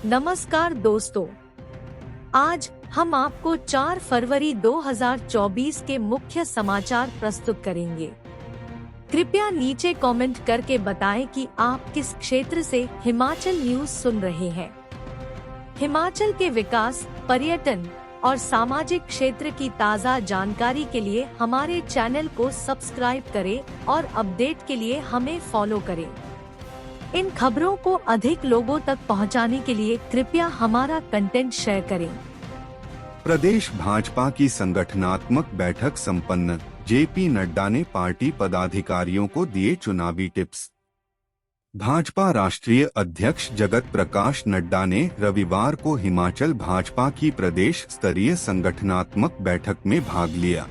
नमस्कार दोस्तों, आज हम आपको 4 फरवरी 2024 के मुख्य समाचार प्रस्तुत करेंगे। कृपया नीचे कमेंट करके बताएं कि आप किस क्षेत्र से हिमाचल न्यूज सुन रहे हैं। हिमाचल के विकास, पर्यटन और सामाजिक क्षेत्र की ताज़ा जानकारी के लिए हमारे चैनल को सब्सक्राइब करें और अपडेट के लिए हमें फॉलो करें। इन खबरों को अधिक लोगों तक पहुंचाने के लिए कृपया हमारा कंटेंट शेयर करें। प्रदेश भाजपा की संगठनात्मक बैठक संपन्न। जेपी नड्डा ने पार्टी पदाधिकारियों को दिए चुनावी टिप्स। भाजपा राष्ट्रीय अध्यक्ष जगत प्रकाश नड्डा ने रविवार को हिमाचल भाजपा की प्रदेश स्तरीय संगठनात्मक बैठक में भाग लिया।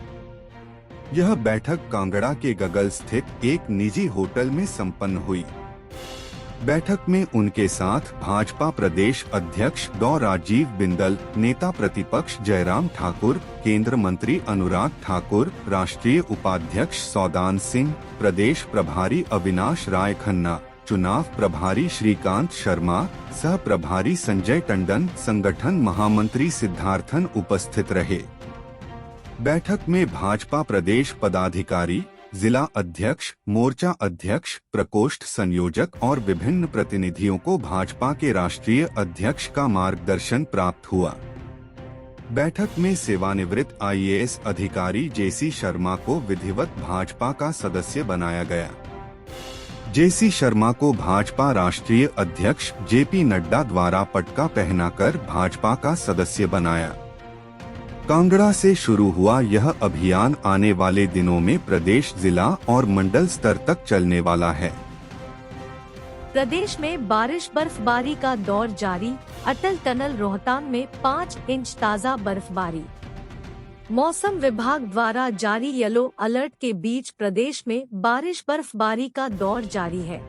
यह बैठक कांगड़ा के गगल स्थित एक निजी होटल में संपन्न हुई। बैठक में उनके साथ भाजपा प्रदेश अध्यक्ष डॉ राजीव बिंदल, नेता प्रतिपक्ष जयराम ठाकुर, केंद्र मंत्री अनुराग ठाकुर, राष्ट्रीय उपाध्यक्ष सौदान सिंह, प्रदेश प्रभारी अविनाश राय खन्ना, चुनाव प्रभारी श्रीकांत शर्मा, सह प्रभारी संजय टंडन, संगठन महामंत्री सिद्धार्थन उपस्थित रहे। बैठक में भाजपा प्रदेश पदाधिकारी, जिला अध्यक्ष, मोर्चा अध्यक्ष, प्रकोष्ठ संयोजक और विभिन्न प्रतिनिधियों को भाजपा के राष्ट्रीय अध्यक्ष का मार्गदर्शन प्राप्त हुआ। बैठक में सेवानिवृत्त आईएएस अधिकारी जेसी शर्मा को विधिवत भाजपा का सदस्य बनाया गया। जेसी शर्मा को भाजपा राष्ट्रीय अध्यक्ष जेपी नड्डा द्वारा पटका पहनाकर भाजपा का सदस्य बनाया। कांगड़ा से शुरू हुआ यह अभियान आने वाले दिनों में प्रदेश, जिला और मंडल स्तर तक चलने वाला है। प्रदेश में बारिश बर्फबारी का दौर जारी। अटल टनल रोहतांग में 5 इंच ताज़ा बर्फबारी। मौसम विभाग द्वारा जारी येलो अलर्ट के बीच प्रदेश में बारिश बर्फबारी का दौर जारी है।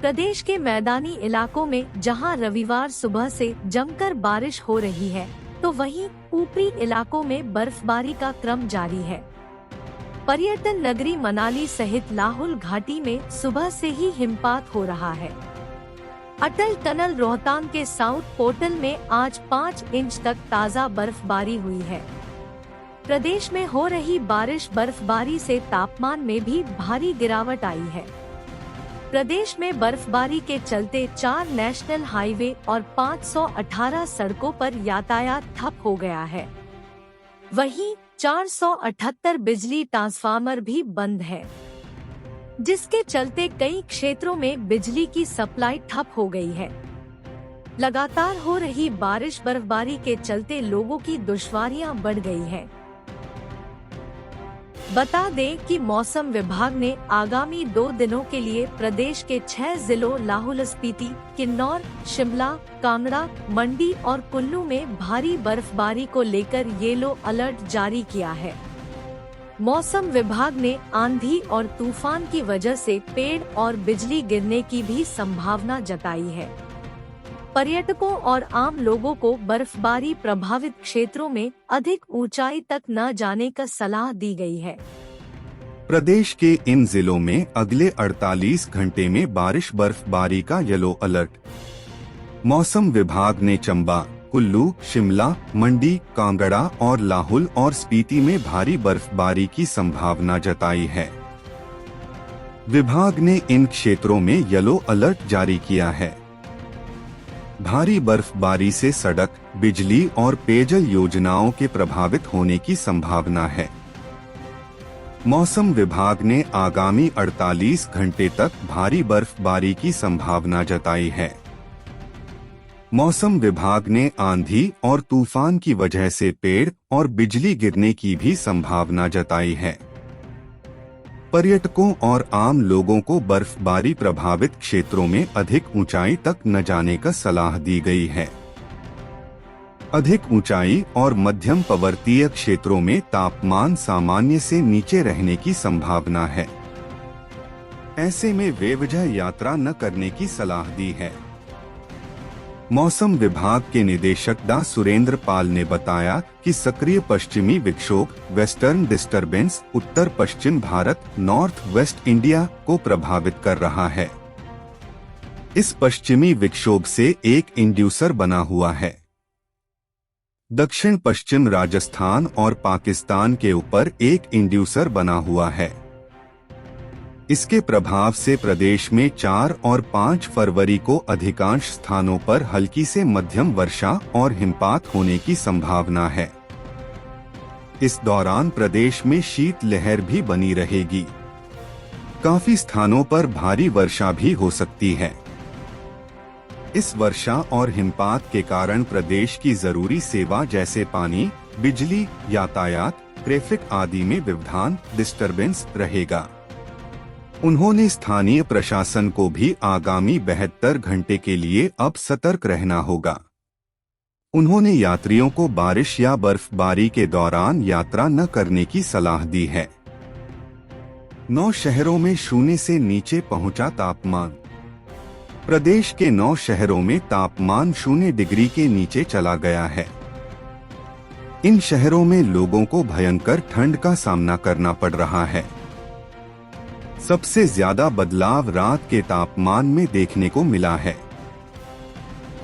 प्रदेश के मैदानी इलाकों में जहां रविवार सुबह से जमकर बारिश हो रही है, तो वहीं ऊपरी इलाकों में बर्फबारी का क्रम जारी है। पर्यटन नगरी मनाली सहित लाहौल घाटी में सुबह से ही हिमपात हो रहा है। अटल टनल रोहतांग के साउथ पोर्टल में आज 5 इंच तक ताज़ा बर्फबारी हुई है। प्रदेश में हो रही बारिश बर्फबारी से तापमान में भी भारी गिरावट आई है। प्रदेश में बर्फबारी के चलते 4 नेशनल हाईवे और 518 सड़कों पर यातायात ठप हो गया है। वहीं 478 बिजली ट्रांसफार्मर भी बंद है, जिसके चलते कई क्षेत्रों में बिजली की सप्लाई ठप हो गई है। लगातार हो रही बारिश बर्फबारी के चलते लोगों की दुश्वारियां बढ़ गई है। बता दें कि मौसम विभाग ने आगामी 2 दिनों के लिए प्रदेश के 6 जिलों लाहौल स्पीति, किन्नौर, शिमला, कांगड़ा, मंडी और कुल्लू में भारी बर्फबारी को लेकर येलो अलर्ट जारी किया है। मौसम विभाग ने आंधी और तूफान की वजह से पेड़ और बिजली गिरने की भी संभावना जताई है। पर्यटकों और आम लोगों को बर्फबारी प्रभावित क्षेत्रों में अधिक ऊंचाई तक न जाने का सलाह दी गई है। प्रदेश के इन जिलों में अगले 48 घंटे में बारिश बर्फबारी का येलो अलर्ट। मौसम विभाग ने चंबा, कुल्लू, शिमला, मंडी, कांगड़ा और लाहौल और स्पीति में भारी बर्फबारी की संभावना जताई है। विभाग ने इन क्षेत्रों में येलो अलर्ट जारी किया है। भारी बर्फबारी से सड़क, बिजली और पेयजल योजनाओं के प्रभावित होने की संभावना है। मौसम विभाग ने आगामी 48 घंटे तक भारी बर्फबारी की संभावना जताई है। मौसम विभाग ने आंधी और तूफान की वजह से पेड़ और बिजली गिरने की भी संभावना जताई है। पर्यटकों और आम लोगों को बर्फबारी प्रभावित क्षेत्रों में अधिक ऊंचाई तक न जाने का सलाह दी गई है। अधिक ऊंचाई और मध्यम पर्वतीय क्षेत्रों में तापमान सामान्य से नीचे रहने की संभावना है। ऐसे में बेवजह यात्रा न करने की सलाह दी है। मौसम विभाग के निदेशक डा सुरेंद्र पाल ने बताया कि सक्रिय पश्चिमी विक्षोभ वेस्टर्न डिस्टरबेंस उत्तर पश्चिम भारत नॉर्थ वेस्ट इंडिया को प्रभावित कर रहा है। इस पश्चिमी विक्षोभ से एक इंड्यूसर बना हुआ है। दक्षिण पश्चिम राजस्थान और पाकिस्तान के ऊपर एक इंड्यूसर बना हुआ है। इसके प्रभाव से प्रदेश में 4 और 5 फरवरी को अधिकांश स्थानों पर हल्की से मध्यम वर्षा और हिमपात होने की संभावना है। इस दौरान प्रदेश में शीतलहर भी बनी रहेगी। काफी स्थानों पर भारी वर्षा भी हो सकती है। इस वर्षा और हिमपात के कारण प्रदेश की जरूरी सेवा जैसे पानी, बिजली, यातायात, ट्रैफिक आदि में व्यवधान, डिस्टरबेंस रहेगा। उन्होंने स्थानीय प्रशासन को भी आगामी 72 घंटे के लिए अब सतर्क रहना होगा। उन्होंने यात्रियों को बारिश या बर्फबारी के दौरान यात्रा न करने की सलाह दी है। 9 शहरों में 0 से नीचे पहुंचा तापमान। प्रदेश के 9 शहरों में तापमान 0 डिग्री के नीचे चला गया है। इन शहरों में लोगों को भयंकर ठंड का सामना करना पड़ रहा है। सबसे ज्यादा बदलाव रात के तापमान में देखने को मिला है।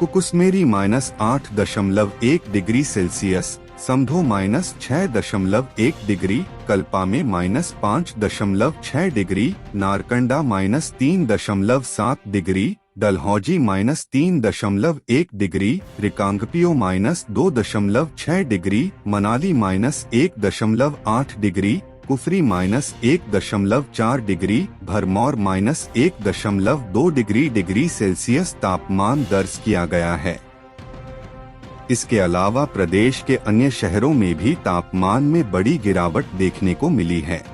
कुकुसमेरी -8.1 डिग्री सेल्सियस, समधो -6.1 डिग्री, कल्पा में -5.6 degree, Narkanda -3.7 degree, Dalhousie -3.1 degree, Reckong Peo -2.6 degree, Manali -1.8 degree, Kufri -1.4 degree, Bharmour -1.2 degree Celsius तापमान दर्ज किया गया है। इसके अलावा प्रदेश के अन्य शहरों में भी तापमान में बड़ी गिरावट देखने को मिली है।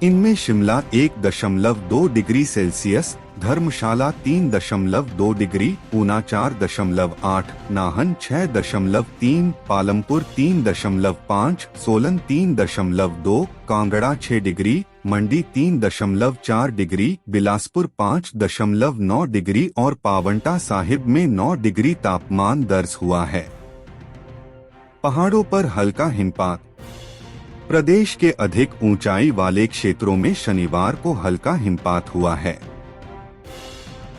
इनमें शिमला 1.2 डिग्री सेल्सियस, धर्मशाला 3.2 डिग्री, ऊना 4.8, नाहन 6.3, पालमपुर 3.5, सोलन 3.2, कांगड़ा 6 डिग्री, मंडी 3.4 डिग्री, बिलासपुर 5.9 डिग्री और पावंटा साहिब में 9 डिग्री तापमान दर्ज हुआ है। पहाड़ों पर हल्का हिमपात। प्रदेश के अधिक ऊंचाई वाले क्षेत्रों में शनिवार को हल्का हिमपात हुआ है।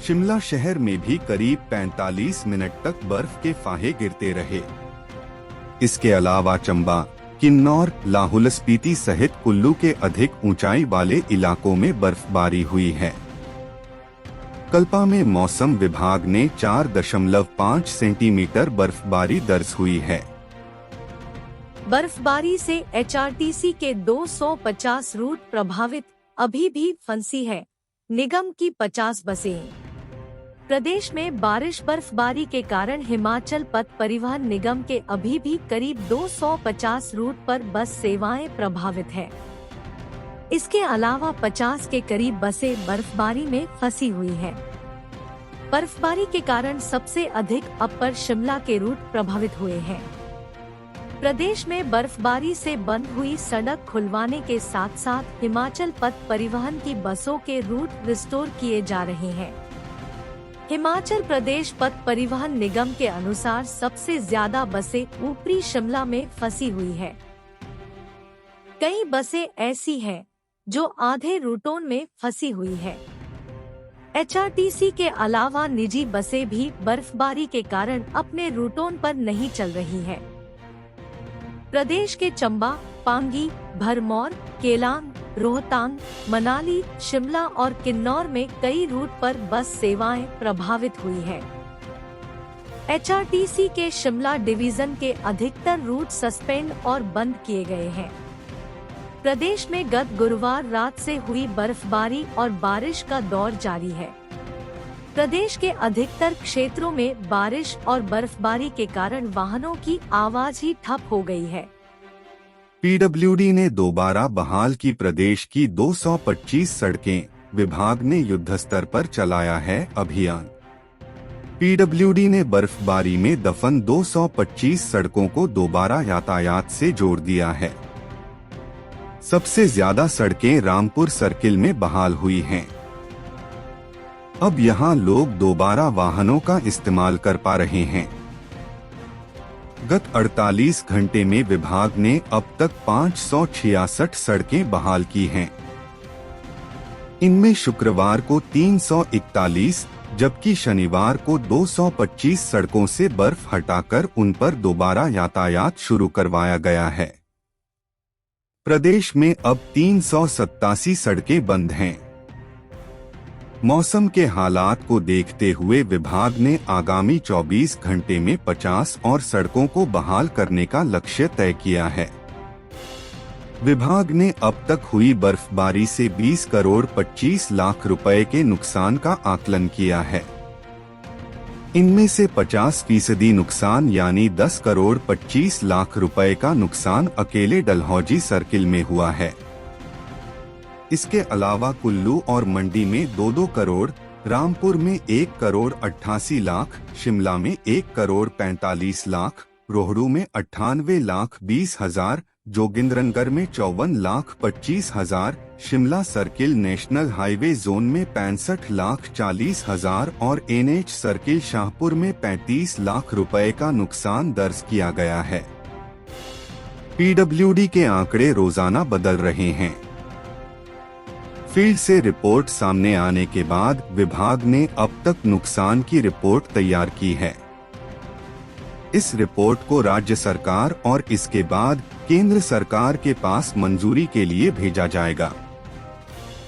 शिमला शहर में भी करीब 45 मिनट तक बर्फ के फाहे गिरते रहे। इसके अलावा चंबा, किन्नौर, लाहौल स्पीति सहित कुल्लू के अधिक ऊंचाई वाले इलाकों में बर्फबारी हुई है। कल्पा में मौसम विभाग ने 4.5 सेंटीमीटर बर्फबारी दर्ज हुई है। बर्फबारी से एचआरटीसी के 250 रूट प्रभावित, अभी भी फंसी है निगम की 50 बसें। प्रदेश में बारिश बर्फबारी के कारण हिमाचल पथ परिवहन निगम के अभी भी करीब 250 रूट पर बस सेवाएं प्रभावित है। इसके अलावा 50 के करीब बसें बर्फबारी में फंसी हुई है। बर्फबारी के कारण सबसे अधिक अपर शिमला के रूट प्रभावित हुए हैं। प्रदेश में बर्फबारी से बंद हुई सड़क खुलवाने के साथ साथ हिमाचल पथ परिवहन की बसों के रूट रिस्टोर किए जा रहे हैं। हिमाचल प्रदेश पथ परिवहन निगम के अनुसार सबसे ज्यादा बसें ऊपरी शिमला में फंसी हुई है। कई बसें ऐसी हैं जो आधे रूटों में फंसी हुई है। एचआरटीसी के अलावा निजी बसें भी बर्फबारी के कारण अपने रूटों पर नहीं चल रही है। प्रदेश के चंबा, पांगी, भरमौर, केलांग, रोहतांग, मनाली, शिमला और किन्नौर में कई रूट पर बस सेवाएं प्रभावित हुई है। एचआरटीसी के शिमला डिवीजन के अधिकतर रूट सस्पेंड और बंद किए गए हैं। प्रदेश में गत गुरुवार रात से हुई बर्फबारी और बारिश का दौर जारी है। प्रदेश के अधिकतर क्षेत्रों में बारिश और बर्फबारी के कारण वाहनों की आवाज ही ठप हो गई है। पीडब्ल्यूडी ने दोबारा बहाल की प्रदेश की 225 सड़कें, विभाग ने युद्धस्तर पर चलाया है अभियान। पीडब्ल्यूडी ने बर्फबारी में दफन 225 सड़कों को दोबारा यातायात से जोड़ दिया है। सबसे ज्यादा सड़कें रामपुर सर्किल में बहाल हुई हैं। अब यहां लोग दोबारा वाहनों का इस्तेमाल कर पा रहे हैं। गत 48 घंटे में विभाग ने अब तक 566 सड़कें बहाल की हैं। इनमें शुक्रवार को 341 जबकि शनिवार को 225 सड़कों से बर्फ हटाकर उन पर दोबारा यातायात शुरू करवाया गया है। प्रदेश में अब 387 सड़कें बंद हैं। मौसम के हालात को देखते हुए विभाग ने आगामी 24 घंटे में 50 और सड़कों को बहाल करने का लक्ष्य तय किया है। विभाग ने अब तक हुई बर्फबारी से 20 करोड़ 25 लाख रुपए के नुकसान का आकलन किया है। इनमें से 50% नुकसान यानी 10 करोड़ 25 लाख रुपए का नुकसान अकेले डलहौजी सर्किल में हुआ है। इसके अलावा कुल्लू और मंडी में 2-2 करोड़, रामपुर में 1 करोड़ 88 लाख, शिमला में 1 करोड़ 45 लाख, रोहड़ू में 98 लाख 20 हजार, जोगिंद्रनगर में 54 लाख 25 हजार, Shimla circle national highway zone में 65 लाख 40 हजार और NH सर्किल शाहपुर में 35 लाख रुपए का नुकसान दर्ज किया गया है। PWD के आंकड़े रोजाना बदल रहे हैं। फील्ड से रिपोर्ट सामने आने के बाद विभाग ने अब तक नुकसान की रिपोर्ट तैयार की है। इस रिपोर्ट को राज्य सरकार और इसके बाद केंद्र सरकार के पास मंजूरी के लिए भेजा जाएगा।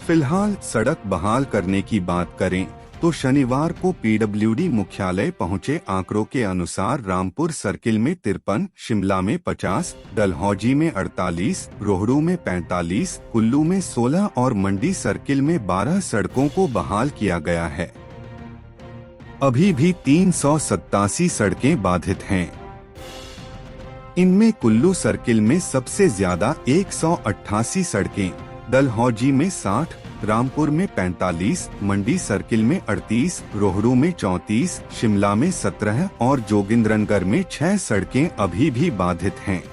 फिलहाल सड़क बहाल करने की बात करें तो शनिवार को PWD मुख्यालय पहुंचे आंकड़ों के अनुसार रामपुर सर्किल में 53, शिमला में 50, डलहौजी में 48, रोहड़ू में 45, कुल्लू में 16 और मंडी सर्किल में 12 सड़कों को बहाल किया गया है। अभी भी 387 सड़कें बाधित हैं। इनमें कुल्लू सर्किल में सबसे ज्यादा 188 सड़कें, डलहौजी में 60, रामपुर में 45, मंडी सर्किल में 38, रोहड़ू में 34, शिमला में 17 और जोगिंद्रनगर में 6 सड़कें अभी भी बाधित हैं।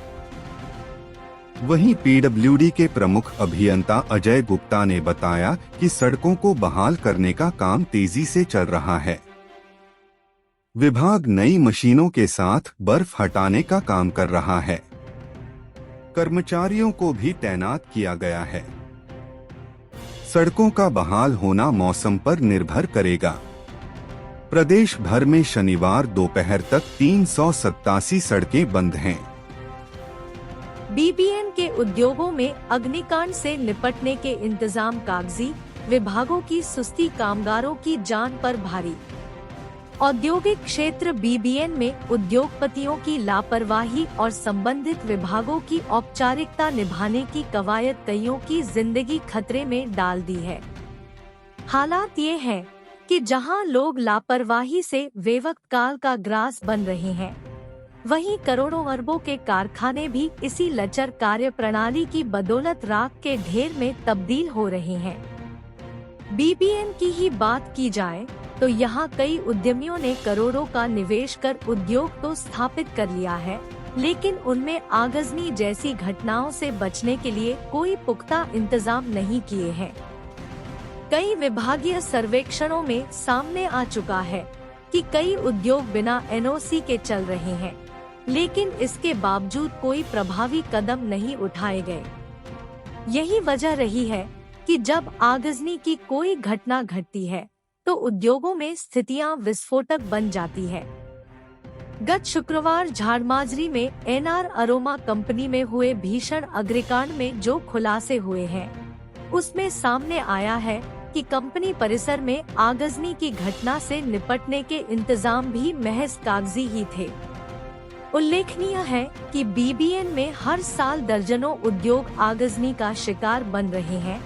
वहीं PWD के प्रमुख अभियंता अजय गुप्ता ने बताया कि सड़कों को बहाल करने का काम तेजी से चल रहा है। विभाग नई मशीनों के साथ बर्फ हटाने का काम कर रहा है। कर्मचारियों को भी तैनात किया गया है। सड़कों का बहाल होना मौसम पर निर्भर करेगा। प्रदेश भर में शनिवार दोपहर तक 387 सड़कें बंद हैं। BBN के उद्योगों में अग्निकांड से निपटने के इंतजाम कागजी, विभागों की सुस्ती कामगारों की जान पर भारी। औद्योगिक क्षेत्र BBN में उद्योगपतियों की लापरवाही और संबंधित विभागों की औपचारिकता निभाने की कवायद कईयों की जिंदगी खतरे में डाल दी है। हालात ये हैं कि जहां लोग लापरवाही से बेवक्त काल का ग्रास बन रहे हैं, वहीं करोड़ों अरबों के कारखाने भी इसी लचर कार्य प्रणाली की बदौलत राख के ढेर में तब्दील हो रहे हैं। BBN की ही बात की जाए तो यहाँ कई उद्यमियों ने करोड़ों का निवेश कर उद्योग तो स्थापित कर लिया है, लेकिन उनमें आगजनी जैसी घटनाओं से बचने के लिए कोई पुख्ता इंतजाम नहीं किए हैं। कई विभागीय सर्वेक्षणों में सामने आ चुका है कि कई उद्योग बिना NOC के चल रहे हैं, लेकिन इसके बावजूद कोई प्रभावी कदम नहीं उठाए गए। यही वजह रही है कि जब आगजनी की कोई घटना घटती है तो उद्योगों में स्थितियां विस्फोटक बन जाती है। गत शुक्रवार झाड़माजरी में NR अरोमा कंपनी में हुए भीषण अग्निकांड में जो खुलासे हुए हैं, उसमें सामने आया है कि कंपनी परिसर में आगजनी की घटना से निपटने के इंतजाम भी महज कागजी ही थे। उल्लेखनीय है कि BBN में हर साल दर्जनों उद्योग आगजनी का शिकार बन रहे हैं,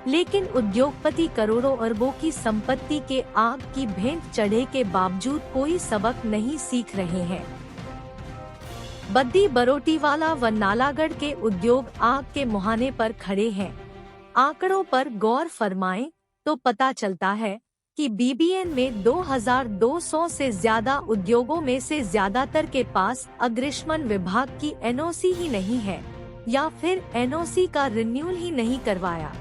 लेकिन उद्योगपति करोड़ों अरबों की संपत्ति के आग की भेंट चढ़े के बावजूद कोई सबक नहीं सीख रहे हैं। बद्दी बरोटीवाला व नालागढ़ के उद्योग आग के मुहाने पर खड़े हैं। आंकड़ों पर गौर फरमाएं तो पता चलता है कि BBN में 2200 से ज्यादा उद्योगों में से ज्यादातर के पास अग्निशमन विभाग की NOC ही नहीं है या फिर NOC का रिन्यूअल ही नहीं करवाया।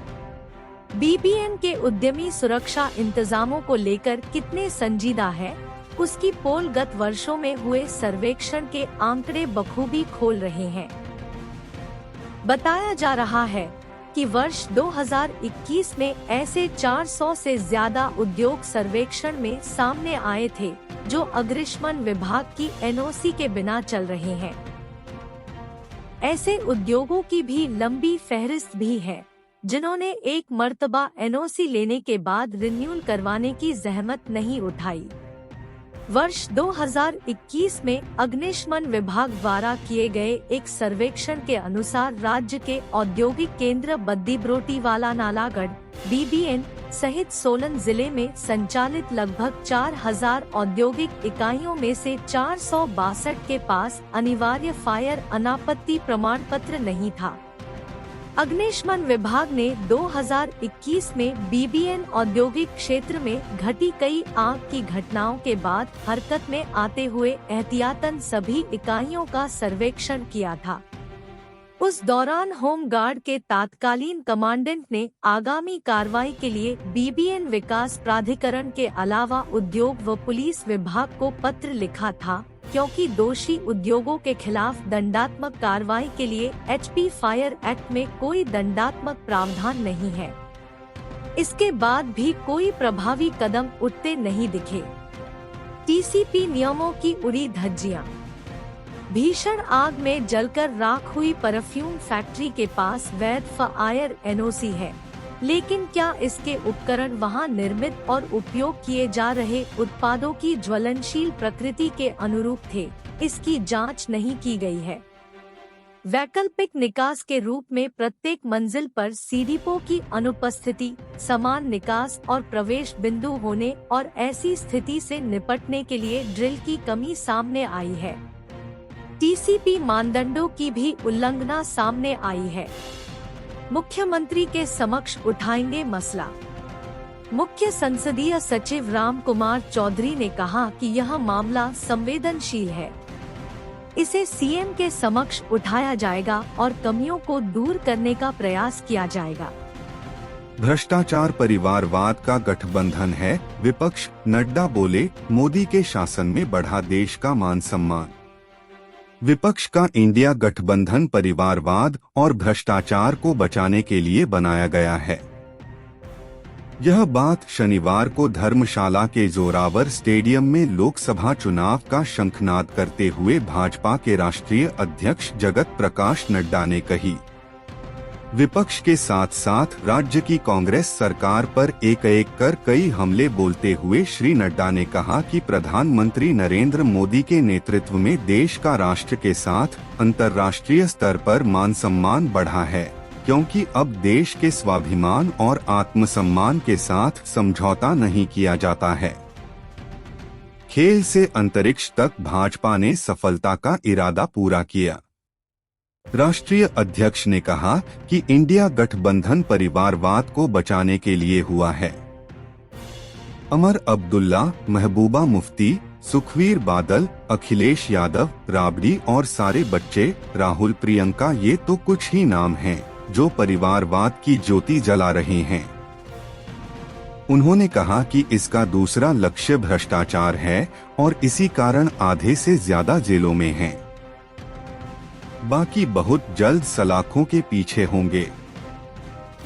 BBN के उद्यमी सुरक्षा इंतजामों को लेकर कितने संजीदा है, उसकी पोल गत वर्षों में हुए सर्वेक्षण के आंकड़े बखूबी खोल रहे हैं। बताया जा रहा है कि वर्ष 2021 में ऐसे 400 से ज्यादा उद्योग सर्वेक्षण में सामने आए थे जो अग्निशमन विभाग की एनओसी के बिना चल रहे हैं। ऐसे उद्योगों की भी लंबी फहरिस्त भी है जिन्होंने एक मर्तबा एनओसी लेने के बाद रिन्यूअल करवाने की जहमत नहीं उठाई। वर्ष 2021 में अग्निशमन विभाग द्वारा किए गए एक सर्वेक्षण के अनुसार राज्य के औद्योगिक केंद्र बद्दी-बरोटीवाला, नालागढ़, बीबीएन सहित सोलन जिले में संचालित लगभग 4000 औद्योगिक इकाइयों में से 462 के पास अनिवार्य फायर अनापत्ति प्रमाण पत्र नहीं था। अग्निशमन विभाग ने 2021 में बीबीएन औद्योगिक क्षेत्र में घटी कई आग की घटनाओं के बाद हरकत में आते हुए एहतियातन सभी इकाइयों का सर्वेक्षण किया था। उस दौरान होम गार्ड के तत्कालीन कमांडेंट ने आगामी कार्रवाई के लिए बीबीएन विकास प्राधिकरण के अलावा उद्योग व पुलिस विभाग को पत्र लिखा था, क्योंकि दोषी उद्योगों के खिलाफ दंडात्मक कार्रवाई के लिए एचपी फायर एक्ट में कोई दंडात्मक प्रावधान नहीं है। इसके बाद भी कोई प्रभावी कदम उठते नहीं दिखे। टीसीपी नियमों की उड़ी धज्जियां। भीषण आग में जलकर राख हुई परफ्यूम फैक्ट्री के पास वैध फायर एनओसी है, लेकिन क्या इसके उपकरण वहां निर्मित और उपयोग किए जा रहे उत्पादों की ज्वलनशील प्रकृति के अनुरूप थे, इसकी जांच नहीं की गई है। वैकल्पिक निकास के रूप में प्रत्येक मंजिल पर सीडीपो की अनुपस्थिति, समान निकास और प्रवेश बिंदु होने और ऐसी स्थिति से निपटने के लिए ड्रिल की कमी सामने आई है। टीसीपी मानदंडों की भी उल्लंघना सामने आई है। मुख्यमंत्री के समक्ष उठाएंगे मसला। मुख्य संसदीय सचिव राम कुमार चौधरी ने कहा कि यह मामला संवेदनशील है, इसे सीएम के समक्ष उठाया जाएगा और कमियों को दूर करने का प्रयास किया जाएगा। भ्रष्टाचार परिवारवाद का गठबंधन है, विपक्ष। नड्डा बोले, मोदी के शासन में बढ़ा देश का मान सम्मान। विपक्ष का इंडिया गठबंधन परिवारवाद और भ्रष्टाचार को बचाने के लिए बनाया गया है। यह बात शनिवार को धर्मशाला के जोरावर स्टेडियम में लोकसभा चुनाव का शंखनाद करते हुए भाजपा के राष्ट्रीय अध्यक्ष जगत प्रकाश नड्डा ने कही। विपक्ष के साथ साथ राज्य की कांग्रेस सरकार पर एक एक कर कई हमले बोलते हुए श्री नड्डा ने कहा कि प्रधानमंत्री नरेंद्र मोदी के नेतृत्व में देश का राष्ट्र के साथ अंतर्राष्ट्रीय स्तर पर मान सम्मान बढ़ा है, क्योंकि अब देश के स्वाभिमान और आत्मसम्मान के साथ समझौता नहीं किया जाता है। खेल से अंतरिक्ष तक भाजपा ने सफलता का इरादा पूरा किया। राष्ट्रीय अध्यक्ष ने कहा कि इंडिया गठबंधन परिवारवाद को बचाने के लिए हुआ है। अमर अब्दुल्ला, महबूबा मुफ्ती, सुखवीर बादल, अखिलेश यादव, राबड़ी और सारे बच्चे, राहुल, प्रियंका, ये तो कुछ ही नाम हैं जो परिवारवाद की ज्योति जला रहे हैं। उन्होंने कहा कि इसका दूसरा लक्ष्य भ्रष्टाचार है और इसी कारण आधे से ज्यादा जेलों में हैं। बाकी बहुत जल्द सलाखों के पीछे होंगे।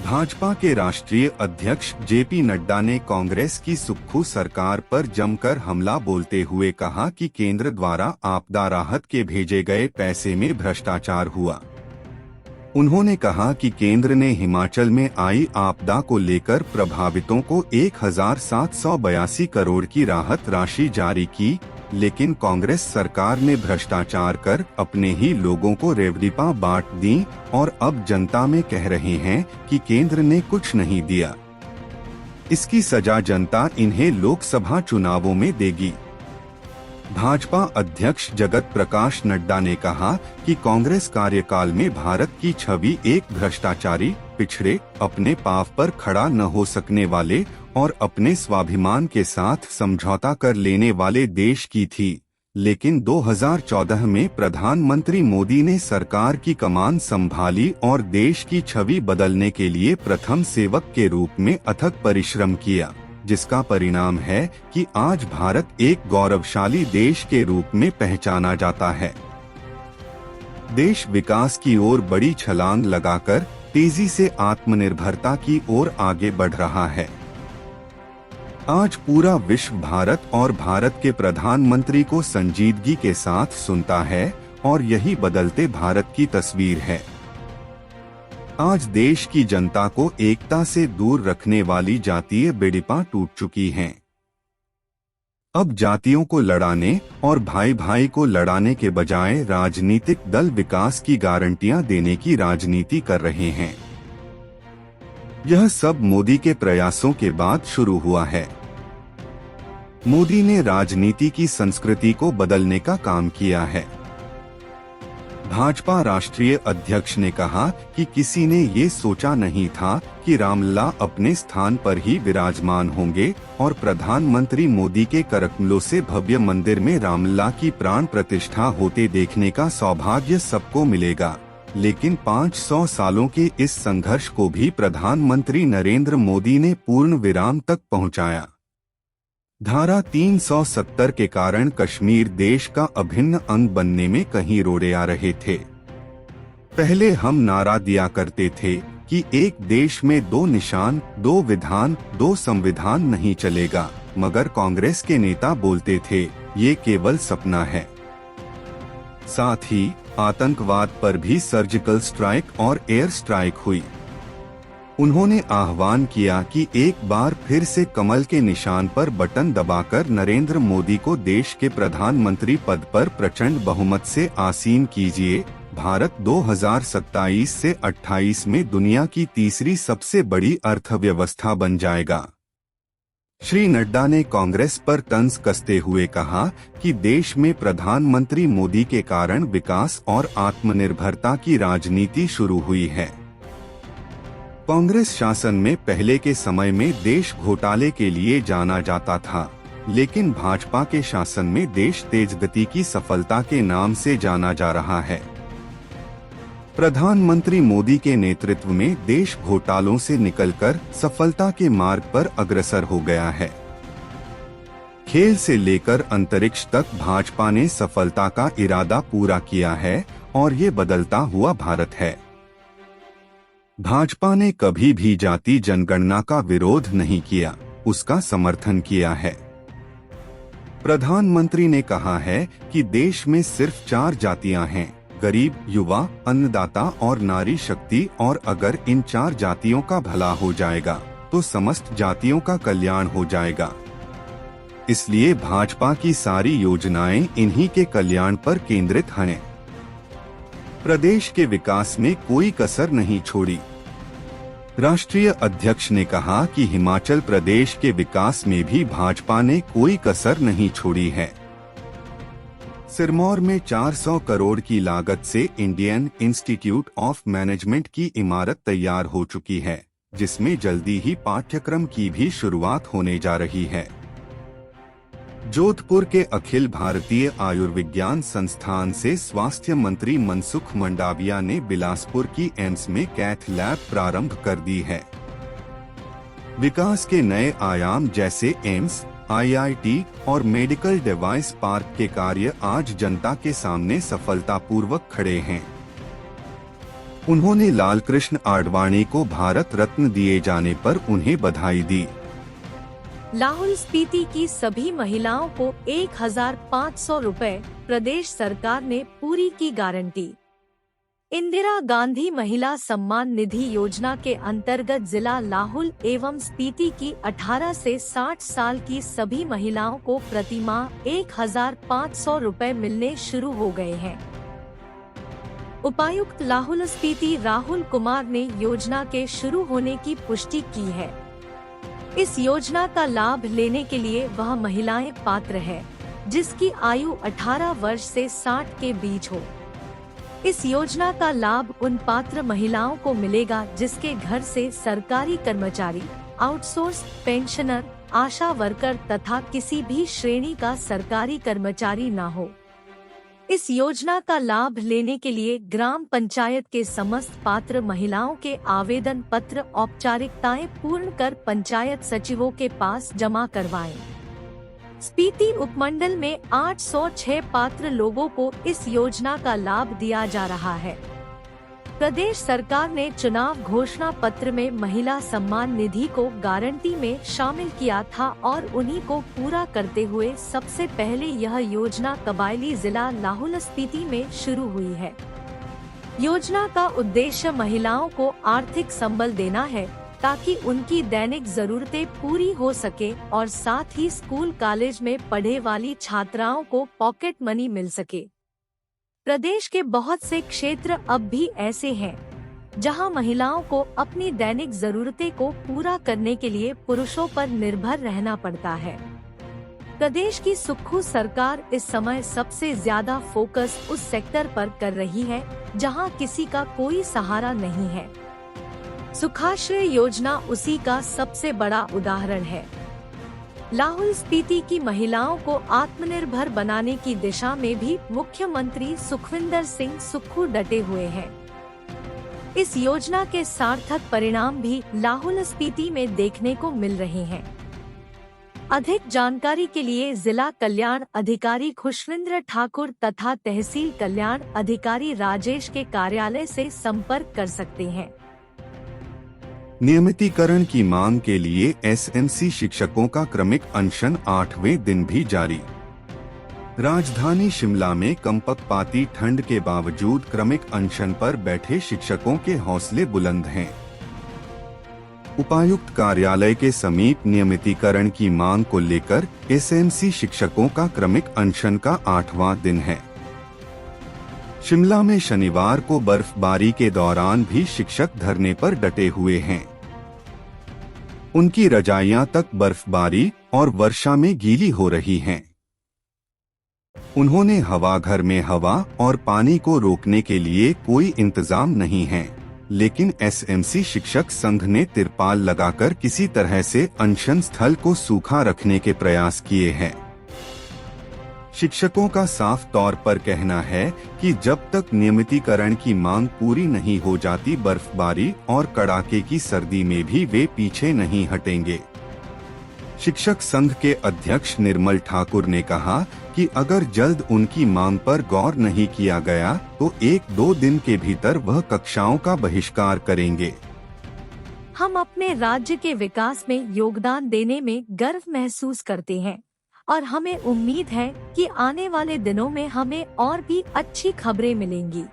भाजपा के राष्ट्रीय अध्यक्ष जेपी नड्डा ने कांग्रेस की सुक्खू सरकार पर जमकर हमला बोलते हुए कहा कि केंद्र द्वारा आपदा राहत के भेजे गए पैसे में भ्रष्टाचार हुआ। उन्होंने कहा कि केंद्र ने हिमाचल में आई आपदा को लेकर प्रभावितों को 1782 करोड़ की राहत राशि जारी की, लेकिन कांग्रेस सरकार ने भ्रष्टाचार कर अपने ही लोगों को रेवड़ियां बांट दी और अब जनता में कह रहे हैं कि केंद्र ने कुछ नहीं दिया। इसकी सजा जनता इन्हें लोकसभा चुनावों में देगी। भाजपा अध्यक्ष जगत प्रकाश नड्डा ने कहा कि कांग्रेस कार्यकाल में भारत की छवि एक भ्रष्टाचारी, पिछड़े, अपने पांव पर खड़ा न हो सकने वाले और अपने स्वाभिमान के साथ समझौता कर लेने वाले देश की थी, लेकिन 2014 में प्रधानमंत्री मोदी ने सरकार की कमान संभाली और देश की छवि बदलने के लिए प्रथम सेवक के रूप में अथक परिश्रम किया, जिसका परिणाम है कि आज भारत एक गौरवशाली देश के रूप में पहचाना जाता है। देश विकास की ओर बड़ी छलांग लगाकर तेजी से आत्मनिर्भरता की ओर आगे बढ़ रहा है। आज पूरा विश्व भारत और भारत के प्रधानमंत्री को संजीदगी के साथ सुनता है और यही बदलते भारत की तस्वीर है। आज देश की जनता को एकता से दूर रखने वाली जातीय बेड़ियां टूट चुकी हैं। अब जातियों को लड़ाने और भाई भाई को लड़ाने के बजाय राजनीतिक दल विकास की गारंटियां देने की राजनीति कर रहे हैं। यह सब मोदी के प्रयासों के बाद शुरू हुआ है। मोदी ने राजनीति की संस्कृति को बदलने का काम किया है। भाजपा राष्ट्रीय अध्यक्ष ने कहा कि किसी ने ये सोचा नहीं था कि रामलला अपने स्थान पर ही विराजमान होंगे और प्रधानमंत्री मोदी के करकमलों से भव्य मंदिर में रामलला की प्राण प्रतिष्ठा होते देखने का सौभाग्य सबको मिलेगा। लेकिन 500 सालों के इस संघर्ष को भी प्रधानमंत्री नरेंद्र मोदी ने पूर्ण विराम तक पहुंचाया। धारा 370 के कारण कश्मीर देश का अभिन्न अंग बनने में कहीं रोड़े आ रहे थे। पहले हम नारा दिया करते थे कि एक देश में 2 निशान, 2 विधान, 2 संविधान नहीं चलेगा, मगर कांग्रेस के नेता बोलते थे ये केवल सपना है। साथ ही आतंकवाद पर भी सर्जिकल स्ट्राइक और एयर स्ट्राइक हुई। उन्होंने आह्वान किया कि एक बार फिर से कमल के निशान पर बटन दबाकर नरेंद्र मोदी को देश के प्रधानमंत्री पद पर प्रचंड बहुमत से आसीन कीजिए। भारत 2027 से 28 में दुनिया की तीसरी सबसे बड़ी अर्थव्यवस्था बन जाएगा। श्री नड्डा ने कांग्रेस पर तंज कसते हुए कहा कि देश में प्रधानमंत्री मोदी के कारण विकास और आत्मनिर्भरता की राजनीति शुरू हुई है। कांग्रेस शासन में पहले के समय में देश घोटाले के लिए जाना जाता था, लेकिन भाजपा के शासन में देश तेज गति की सफलता के नाम से जाना जा रहा है। प्रधानमंत्री मोदी के नेतृत्व में देश घोटालों से निकलकर सफलता के मार्ग पर अग्रसर हो गया है। खेल से लेकर अंतरिक्ष तक भाजपा ने सफलता का इरादा पूरा किया है और ये बदलता हुआ भारत है। भाजपा ने कभी भी जाति जनगणना का विरोध नहीं किया, उसका समर्थन किया है। प्रधानमंत्री ने कहा है कि देश में सिर्फ 4 जातियां हैं, गरीब, युवा, अन्नदाता और नारी शक्ति, और अगर इन 4 जातियों का भला हो जाएगा तो समस्त जातियों का कल्याण हो जाएगा। इसलिए भाजपा की सारी योजनाएं इन्हीं के कल्याण पर केंद्रित हैं। प्रदेश के विकास में कोई कसर नहीं छोड़ी। राष्ट्रीय अध्यक्ष ने कहा कि हिमाचल प्रदेश के विकास में भी भाजपा ने कोई कसर नहीं छोड़ी है। सिरमौर में 400 करोड़ की लागत से इंडियन इंस्टीट्यूट ऑफ मैनेजमेंट की इमारत तैयार हो चुकी है, जिसमें जल्दी ही पाठ्यक्रम की भी शुरुआत होने जा रही है। जोधपुर के अखिल भारतीय आयुर्विज्ञान संस्थान से स्वास्थ्य मंत्री मनसुख मंडाविया ने बिलासपुर की एम्स में कैथ लैब प्रारंभ कर दी है। विकास के नए आयाम जैसे एम्स, आईआईटी और मेडिकल डिवाइस पार्क के कार्य आज जनता के सामने सफलतापूर्वक खड़े हैं। उन्होंने लालकृष्ण आडवाणी को भारत रत्न दिए जाने पर उन्हें बधाई दी। लाहौल स्पीति की सभी महिलाओं को 1,500 रुपए, प्रदेश सरकार ने पूरी की गारंटी। इंदिरा गांधी महिला सम्मान निधि योजना के अंतर्गत जिला लाहौल एवं स्पीति की 18 से 60 साल की सभी महिलाओं को प्रतिमाह 1,500 रुपए मिलने शुरू हो गए हैं। उपायुक्त लाहौल स्पीति राहुल कुमार ने योजना के शुरू होने की पुष्टि की है। इस योजना का लाभ लेने के लिए वह महिलाएं पात्र है जिसकी आयु 18 वर्ष से 60 के बीच हो। इस योजना का लाभ उन पात्र महिलाओं को मिलेगा जिसके घर से सरकारी कर्मचारी, आउटसोर्स पेंशनर, आशा वर्कर तथा किसी भी श्रेणी का सरकारी कर्मचारी न हो। इस योजना का लाभ लेने के लिए ग्राम पंचायत के समस्त पात्र महिलाओं के आवेदन पत्र औपचारिकताएं पूर्ण कर पंचायत सचिवों के पास जमा करवाएं। स्पीति उपमंडल में 806 पात्र लोगों को इस योजना का लाभ दिया जा रहा है। प्रदेश सरकार ने चुनाव घोषणा पत्र में महिला सम्मान निधि को गारंटी में शामिल किया था और उन्हीं को पूरा करते हुए सबसे पहले यह योजना कबायली जिला लाहौल स्पीति में शुरू हुई है। योजना का उद्देश्य महिलाओं को आर्थिक संबल देना है ताकि उनकी दैनिक जरूरतें पूरी हो सके और साथ ही स्कूल कॉलेज में पढ़े वाली छात्राओं को पॉकेट मनी मिल सके। प्रदेश के बहुत से क्षेत्र अब भी ऐसे हैं जहां महिलाओं को अपनी दैनिक जरूरतें को पूरा करने के लिए पुरुषों पर निर्भर रहना पड़ता है। प्रदेश की सुक्खू सरकार इस समय सबसे ज्यादा फोकस उस सेक्टर पर कर रही है जहां किसी का कोई सहारा नहीं है। सुखाश्रय योजना उसी का सबसे बड़ा उदाहरण है। लाहौल स्पीति की महिलाओं को आत्मनिर्भर बनाने की दिशा में भी मुख्यमंत्री सुखविंदर सिंह सुक्खू डटे हुए हैं। इस योजना के सार्थक परिणाम भी लाहौल स्पीति में देखने को मिल रहे हैं। अधिक जानकारी के लिए जिला कल्याण अधिकारी खुशविंद्र ठाकुर तथा तहसील कल्याण अधिकारी राजेश के कार्यालय से संपर्क कर सकते हैं। नियमितीकरण की मांग के लिए एसएमसी शिक्षकों का क्रमिक अनशन 8वें दिन भी जारी। राजधानी शिमला में कंपकपाती ठंड के बावजूद क्रमिक अनशन पर बैठे शिक्षकों के हौसले बुलंद हैं। उपायुक्त कार्यालय के समीप नियमितीकरण की मांग को लेकर एसएमसी शिक्षकों का क्रमिक अनशन का 8वां दिन है। शिमला में शनिवार को बर्फबारी के दौरान भी शिक्षक धरने पर डटे हुए हैं। उनकी रजाइयां तक बर्फबारी और वर्षा में गीली हो रही हैं। उन्होंने हवा घर में हवा और पानी को रोकने के लिए कोई इंतजाम नहीं है, लेकिन एसएमसी शिक्षक संघ ने तिरपाल लगाकर किसी तरह से अनशन स्थल को सूखा रखने के प्रयास किए हैं। शिक्षकों का साफ तौर पर कहना है कि जब तक नियमितीकरण की मांग पूरी नहीं हो जाती बर्फबारी और कड़ाके की सर्दी में भी वे पीछे नहीं हटेंगे। शिक्षक संघ के अध्यक्ष निर्मल ठाकुर ने कहा कि अगर जल्द उनकी मांग पर गौर नहीं किया गया तो 1-2 दिन के भीतर वह कक्षाओं का बहिष्कार करेंगे। हम अपने राज्य के विकास में योगदान देने में गर्व महसूस करते हैं और हमें उम्मीद है कि आने वाले दिनों में हमें और भी अच्छी खबरें मिलेंगी।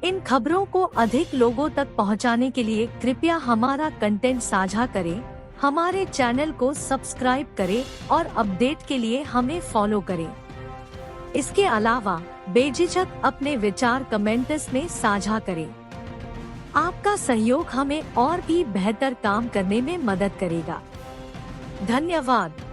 इन खबरों को अधिक लोगों तक पहुंचाने के लिए कृपया हमारा कंटेंट साझा करें, हमारे चैनल को सब्सक्राइब करें और अपडेट के लिए हमें फॉलो करें। इसके अलावा बेझिझक अपने विचार कमेंट्स में साझा करें। आपका सहयोग हमें और भी बेहतर काम करने में मदद करेगा। धन्यवाद।